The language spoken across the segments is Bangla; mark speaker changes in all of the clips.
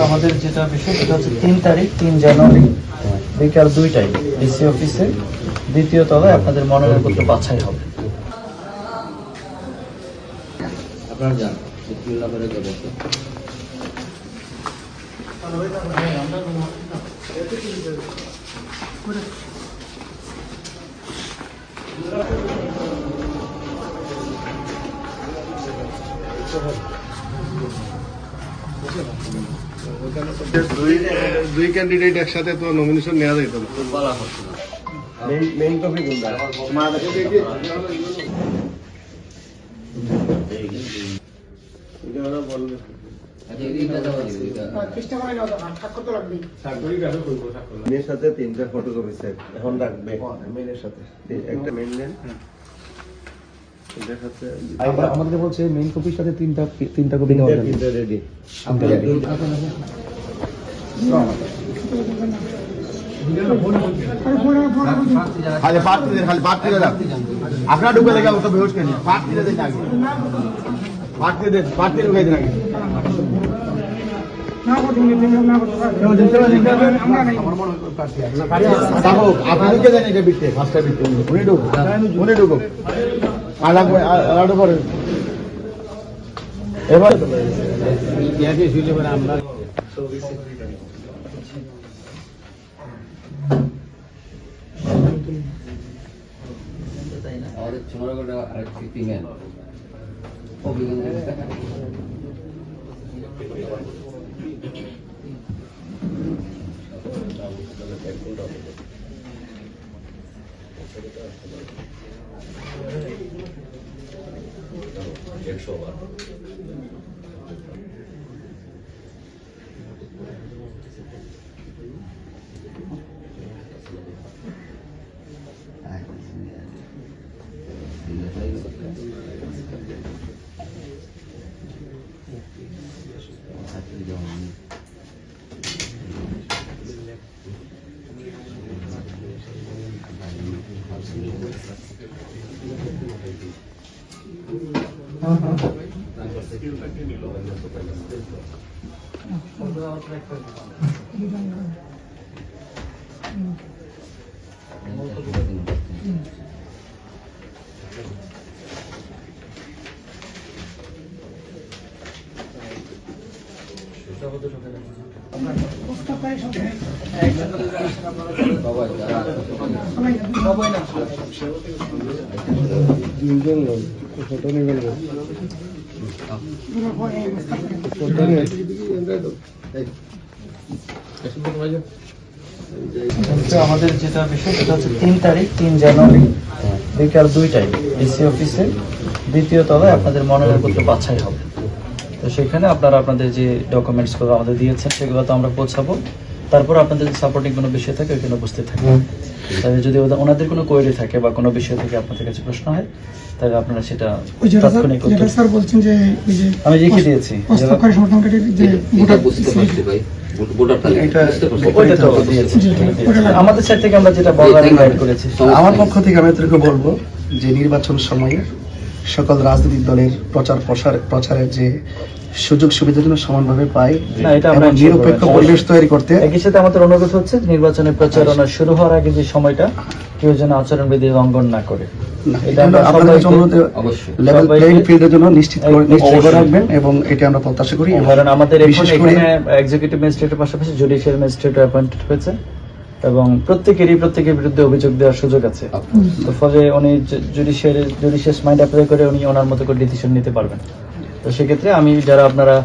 Speaker 1: আমাদের যেটা বিষয় সেটা হচ্ছে 3 তারিখ 3 জানুয়ারি বিকাল 2টায় ডিসি অফিসে দ্বিতীয় তলায় আপনাদের মনোনয়নপত্র বাছাই হবে। আপনারা যান
Speaker 2: দুই ক্যান্ডিডেট একসাথে তো নমিনেশন নেওয়া যেত না। মেইন কপি কোনটা? মেয়ের সাথে 3টা ফটোকপি সেট এখন রাখবে। মেয়ের সাথে একটা মেইন নেন।
Speaker 1: আমাদের বলছে মেইন কপির সাথে তিনটা কপি নেওয়া যাবে।
Speaker 2: তিনটা রেডি।
Speaker 3: खाली बात कर अपना डूबे लगा वो तो बेहोश करनी बात कर देना आगे बात कर रुका देना आगे আপনাদেরকে জানি এটা বিটতে ফার্স্টটা বিটতে উনি ঢুকো আলাদা করে এবার আমরা
Speaker 4: আমাদের ছোটখাটো আরেক ফিমেল অভিজ্ঞতা
Speaker 1: আমাদের যেটা বিষয় সেটা হচ্ছে 3 তারিখ 3 জানুয়ারি বিকাল 2টায় ডিসি অফিসে দ্বিতীয় তলায় আপনাদের মনোনয়নপত্র বাছাই হবে। তো সেখানে আপনারা আপনাদের যে ডকুমেন্টসগুলো আমাদের দিয়েছেন সেগুলো তো আমরা পৌঁছাবো। তারপর আপনাদের সাপোর্টিং কোনো বিষয় থাকে ওইখানে উপস্থিত থাকবে। তাহলে যদি ওনাদের কোনো কোয়েরি থাকে বা কোনো বিষয় থেকে আপনাদের কাছে প্রশ্ন হয় তাহলে আপনারা সেটা
Speaker 5: স্যার বলছেন যে
Speaker 1: আমি লিখে দিয়েছি আমাদের সাইড থেকে আমরা যেটা বলার গাইড করেছি।
Speaker 6: আমার পক্ষ থেকে আমি এতটুকু বলবো যে নির্বাচন সময়ে সকল রাজনৈতিক দলের প্রচারের যে সুযোগ সুবিধা যেন সমানভাবে পায় এবং নিরপেক্ষ পরিবেশ তৈরি করতে।
Speaker 1: একই সাথে আমাদের অনুরোধ হচ্ছে নির্বাচনের প্রচারণা শুরু হওয়ার আগে যে সময়টা কেউ যেন আচরণবিধি লঙ্ঘন না করে।
Speaker 6: এবং এটা আমরা প্রত্যাশা করি।
Speaker 1: কারণ আমাদের এখানে এক্সিকিউটিভ ম্যাজিস্ট্রেটের পাশাপাশি জুডিশিয়াল ম্যাজিস্ট্রেট অ্যাপয়েন্টেড হয়েছে এবং প্রত্যেকের বিরুদ্ধে অভিযোগ দেওয়ার সুযোগ আছে। তো ফলে উনি জুডিশিয়াস মাইন্ড অ্যাপ্লাই করে উনি ওনার মতো করে ডিসিশন নিতে পারবেন। তো সেক্ষেত্রে আমি যারা আপনারা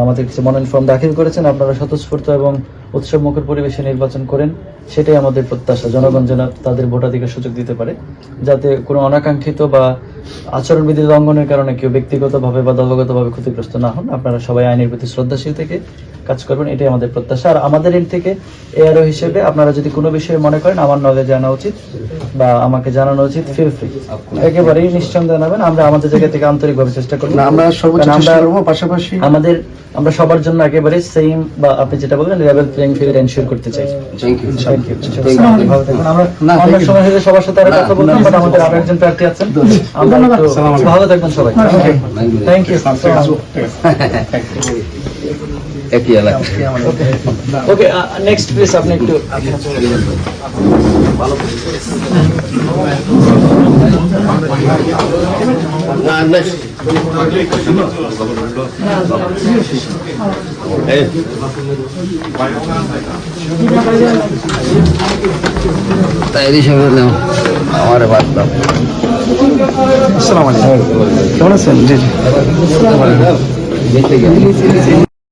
Speaker 1: আমাদের কিছু মনোনয়ন ফর্ম দাখিল করেছেন আপনারা স্বতঃস্ফূর্ত এবং উৎসবমুখর পরিবেশে নির্বাচন করেন। সেটাই আমাদের প্রত্যাশা, জনগণ যেন তাদের ভোটাধিকার সুযোগ দিতে পারে, যাতে কোনো অনাকাঙ্ক্ষিত বা আচরণবিধি লঙ্ঘনের কারণে কেউ ব্যক্তিগতভাবে বা দলগতভাবে ক্ষতিগ্রস্ত না হন। আপনারা সবাই আইনের প্রতি শ্রদ্ধাশীল থেকে কাজ করবেন, এটাই আমাদের প্রত্যাশা। আর আমাদের এর থেকে এআরও হিসেবে আপনারা যদি কোনো বিষয়ে মনে করেন আমার নলেজ জানা উচিত বা আমাকে জানানো উচিত, ফিল ফ্রি, একেবারেই নিঃসন্দেহে জানাবেন। আমরা আমাদের জায়গা থেকে আন্তরিকভাবে চেষ্টা করব।
Speaker 6: না, আমরা সর্বোচ্চ
Speaker 1: কারণ
Speaker 6: চেষ্টা
Speaker 1: আমরা-
Speaker 6: করবো, পাশাপাশি
Speaker 1: আমরা সবার জন্য একেবারে সেম বা আপনি যেটা বললেন লেভেল প্লেইং ফিল্ড এনশিওর করতে চাই।
Speaker 4: Thank you.
Speaker 1: Thank you.
Speaker 4: Thank you.
Speaker 1: ভালো থাকুন। আমরা
Speaker 6: না,
Speaker 1: অন্য
Speaker 6: thank you.
Speaker 1: সময় হলে সবার সাথে আরো কথা বলতাম, বাট আমাদের আরো একজন প্রার্থী আছেন, আমরা একটু ভালো থাকবেন সবাই। Thank you.
Speaker 4: একই এলাকা।
Speaker 1: ওকে, নেক্সট প্লিজ আপনি একটু
Speaker 4: তাই হিসেবে আমার বাদ দাও।
Speaker 6: আসসালামু আলাইকুম, কেমন আছেন? জি জি।
Speaker 4: দেখতে গেলে